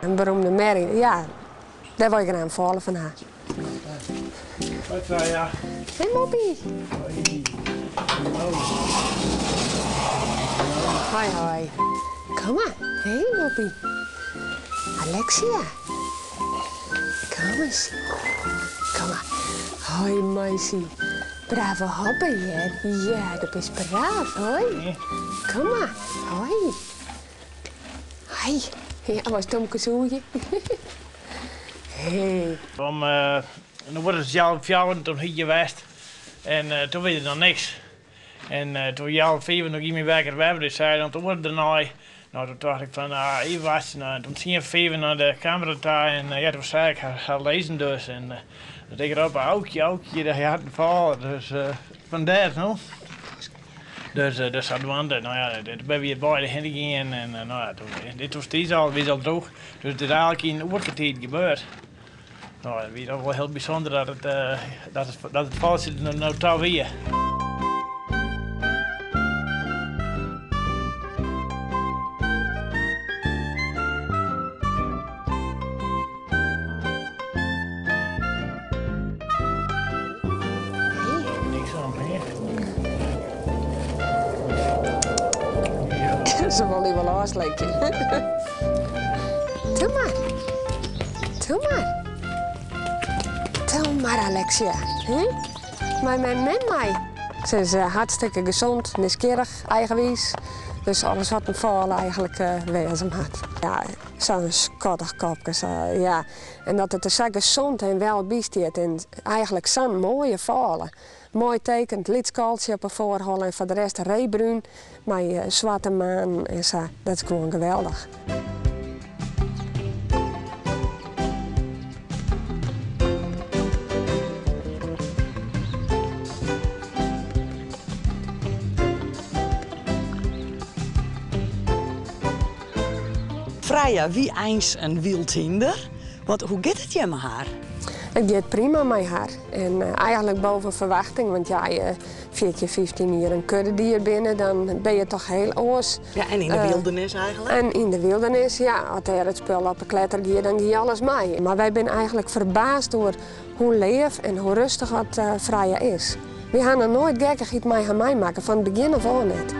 een beroemde merrie. Ja, daar wil ik graag vallen van haar. Wat zei je? Hé, Moppie. Hoi. Hoi, hoi. Kom maar. Hé, Moppie. Alexia. Kom eens. Kom maar. Hoi, meisje. Bravo hoppen, ja. Ja, dat is braaf. Hoi. Kom maar. Hoi. Hoi. Ja, was Tomke zoeje. Hey. Dan wordt het half 4, toen hier geweest. En toen weet je nog niks. En toen half 4 nog iemand werken hebben, dus zei dan, toen wordt het erna. Nou, toen dacht ik van, hier was het. Toen ging ik 4 naar de camera daar en ja, toen zei ik, ga lezen dus. En toen denk ik erop, aukje, dat je had een val. Dus vandaar, no? Dus hadden we aan, nou ja, toen ben we hier bij de heen gegaan en nou ja, dit was steeds al, weer al droog. Dus het is eigenlijk in een oorkwartier gebeurd. Nou, het is wel heel bijzonder dat het valt zit nou touw weer. Ze wil die wel afslikken. Doe maar. Doe maar. Doe maar, Alexia. Maar met mij. Ze is hartstikke gezond, nieuwsgierig, eigenwijs. Dus alles wat een val eigenlijk wezen had. Ja, zo'n schattig kopje. Ja. En dat het er zo gezond en wel bijstaat. En eigenlijk zo'n mooie vallen. Mooi tekent, lidskaltje op een voorhol en voor de rest reebruin met zwarte maan en zo. Dat is gewoon geweldig. Freya, wie eens een wildhinder? Hoe gaat het je met haar? Het gaat prima met haar. En eigenlijk boven verwachting, want ja, je 15 jaar een kuddedier binnen, dan ben je toch heel oors. Ja, en in de wildernis eigenlijk? En in de wildernis, ja. Als er het spul op een kletter gaat, dan ga je alles mee. Maar wij zijn eigenlijk verbaasd door hoe leef en hoe rustig wat Freya is. We gaan er nooit gekkigheid mee gaan meemaken, van het begin af aan net.